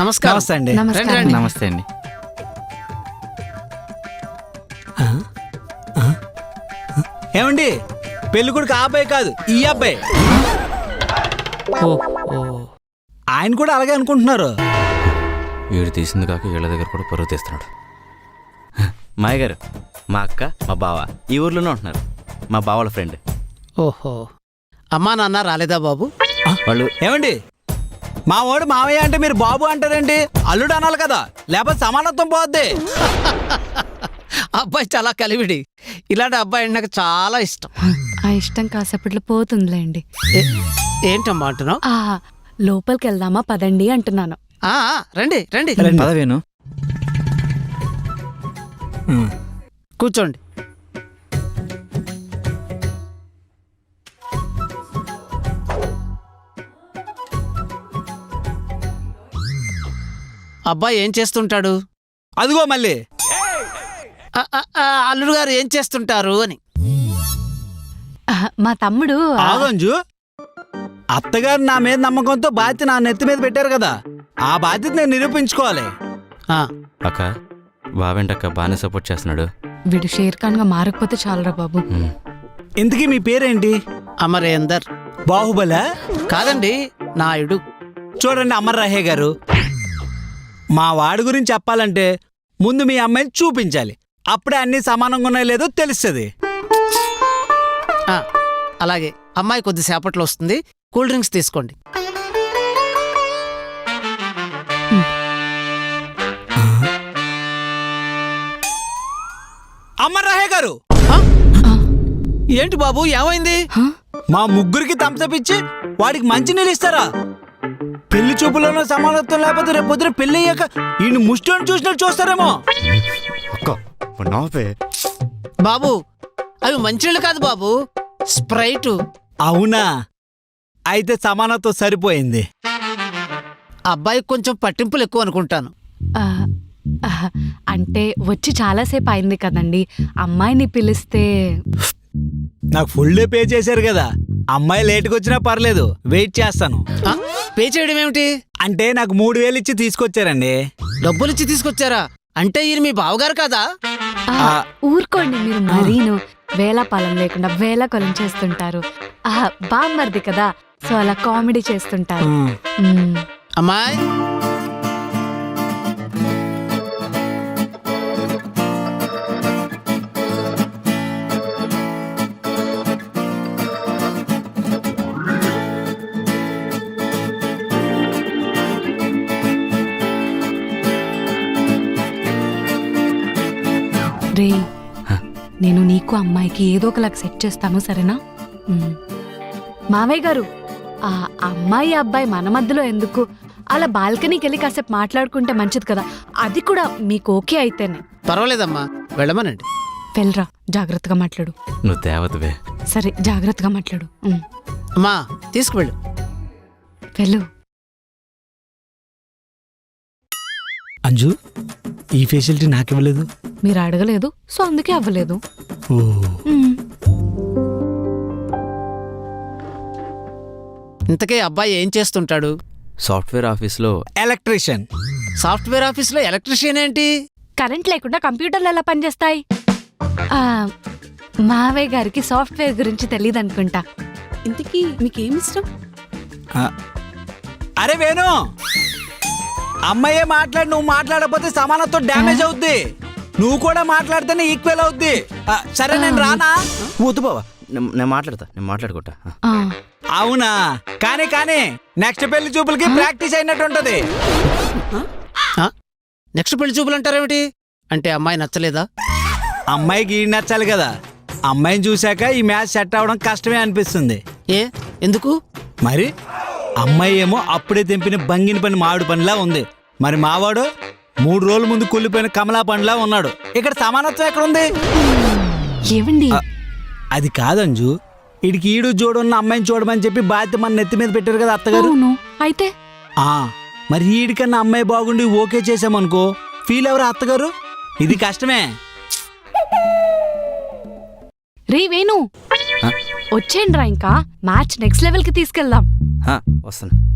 నమస్కారం. నమస్తే అండి. రండి, రండి. నమస్తే అండి. ఏమండి పెళ్ళికొడుకు ఆ అబ్బాయి కాదు, ఈ అబ్బాయి. ఆయన కూడా అలాగే అనుకుంటున్నారు. వీడు తీసింది కాక వీళ్ళ దగ్గర కూడా పరువు తీస్తున్నాడు. మాయ గారు, మా అక్క మా బావ ఈ ఊర్లోనే ఉంటున్నారు. మా బావ వాళ్ళ ఫ్రెండ్. ఓహో, అమ్మా నాన్న రాలేదా బాబు? వాళ్ళు ఏమండి మా వాడు మావయ్య అంటే మీరు బాబు అంటారండి. అల్లుడు అనాలి కదా, లేకపోతే సమానత్వం పోద్ది. అబ్బాయి చాలా కలివిడి. ఇలాంటి అబ్బాయి అంటే నాకు చాలా ఇష్టం. ఆ ఇష్టం కాసేపట్లో పోతుందిలేండి. ఏంటమ్మా అంటున్నావు? లోపలికి వెళ్దామా పదండి అంటున్నాను. రండి రండి పదవేను. కూర్చోండి. అబ్బాయి ఏం చేస్తుంటాడు? అదిగో మళ్ళీ అల్లుడు గారు ఏం చేస్తుంటారు అని. మా తమ్ముడు ఆగంజు, అత్తగారు నా మీద నమ్మకంతో బాధ్యత నా నెత్తి మీద పెట్టారు కదా, ఆ బాధ్యత నేను నిరూపించుకోవాలి. అక్క బావేంటక్క బాగానే సపోర్ట్ చేస్తున్నాడు. వీడు షేర్ ఖాన్ గా మారకపోతే చాలరా బాబు. ఇంతకీ మీ పేరేంటి? అమరేందర్. బాహుబలా? కాదండి, నాయుడు. చూడండి అమర్ రహే గారు, మా వాడి గురించి చెప్పాలంటే ముందు మీ అమ్మాయిని చూపించాలి. అప్పుడే అన్ని సమానంగా ఉన్నాయో లేదో తెలుస్తుంది. అలాగే, అమ్మాయి కొద్దిసేపట్లో వస్తుంది. కూల్ డ్రింక్స్ తీసుకోండి. అమర్ రహే గారు, ఏంటి బాబు, ఏమైంది? మా ముగ్గురికి థమ్సప్ ఇచ్చి వాడికి మంచి నీళ్ళు ఇస్తారా? పెళ్లి చూపులోనూ సమానత్వం లేకపోతే రేపు పొద్దున పెళ్లి అయ్యాక ఈయన ముష్టిని చూసినట్టు చూస్తారేమో. బాబు, అవి మంచినీళ్ళు కాదు బాబు, స్ప్రైట్. అవునా? అయితే సమానత్వం సరిపోయింది. అబ్బాయికి కొంచెం పట్టింపులు ఎక్కువ అనుకుంటాను. అంటే వచ్చి చాలాసేపు అయింది కదండి, అమ్మాయిని పిలిస్తే. నాకు ఫుల్ డే పే చేశారు కదా, అమ్మాయి లేట్కి వచ్చినా పర్లేదు, వెయిట్ చేస్తాను. పే చేయడం ఏమిటి? అంటే నాకు 3000 ఇచ్చి తీసుకొచ్చారండి. డబ్బులిచ్చి తీసుకొచ్చారా? అంటే ఈయన మీ బావగారు కదా? ఊరుకోండి మీరు, మరీను వేళాపాలం లేకుండా వేళాకొలం చేస్తుంటారు. బామ్మర్ది కదా, సో అలా కామెడీ చేస్తుంటారు. అమ్మాయి, రే, నేను నీకు అమ్మాయికి ఏదో ఒకలాగా సెట్ చేస్తాను, సరేనా? మావయ్య గారు, ఆ అమ్మాయి అబ్బాయి మన మధ్యలో ఎందుకు? అలా బాల్కనీకి వెళ్ళి కాసేపు మాట్లాడుకుంటే మంచిది కదా, అది కూడా మీకు ఓకే అయితేనే. పర్వాలేదమ్మా, వెళ్ళమనండి. వెళ్ళరా, జాగ్రత్తగా మాట్లాడు. నువ్వు తేవతవే. సరే, జాగ్రత్తగా మాట్లాడు. అమ్మా, తీసుకువెళ్ళు. వెళ్ళు. అంజు, ఈ ఫెసిలిటీ నాకు ఇవ్వలేదు. మీరు అడగలేదు, సో అందుకే అవ్వలేదు. ఇంతకే అబ్బాయి ఏం చేస్తుంటాడు? సాఫ్ట్వేర్ ఆఫీస్లో ఎలక్ట్రీషియన్. సాఫ్ట్వేర్ ఆఫీస్లో ఎలక్ట్రీషియన్ ఏంటి? కరెంట్ లేకుండా కంప్యూటర్లు ఎలా పనిచేస్తాయి? మావయ్య గారికి సాఫ్ట్వేర్ గురించి తెలియదు అనుకుంటా. ఇంతకీ మీకేమిష్టం? అరే వేణు, అమ్మాయే మాట్లాడి నువ్వు మాట్లాడకపోతే సమానత్వం డ్యామేజ్ అవుద్ది. నువ్వు కూడా మాట్లాడితేనే ఈక్వల్ అవుద్ది. సరే, నేను రానా? వద్దు బావా, నేను మాట్లాడుకుంటా. అవునా? కానీ నెక్స్ట్ పెళ్లి చూపులకి ప్రాక్టీస్ అయినట్టు ఉంటది. నెక్స్ట్ పెళ్లి చూపులు అంటారేమిటి? అంటే అమ్మాయి నచ్చలేదా? అమ్మాయికి ఈ నచ్చాలి కదా. అమ్మాయిని చూశాక ఈ మ్యాచ్ సెట్ అవడం కష్టమే అనిపిస్తుంది. ఎందుకు మరి? అమ్మాయి ఏమో అప్పుడే తెంపిన బంగిన పని మామిడి పనిలా ఉంది. మరి మావాడు 3 రోజుల ముందు కుళ్ళిపోయిన కమలా పండులా ఉన్నాడు. ఇక్కడ సమానత్వం ఎక్కడుంది? ఏవండి, అది కాదంజు, ఇడికి ఈడు జోడున్న అమ్మాయిని చూడమని చెప్పి బాధ్యత మన నెత్తి మీద పెట్టారు కదా అత్తగారు. అయితే మరి ఈడికన్నా అమ్మాయి బాగుండి ఓకే చేసామనుకో, ఫీల్ ఎవరు అత్తగారు? ఇది కష్టమే. రే వేణు, వచ్చేయండి రా, ఇంకా మ్యాచ్ నెక్స్ట్ లెవెల్ కి తీసుకెళ్దాం. వస్తాను.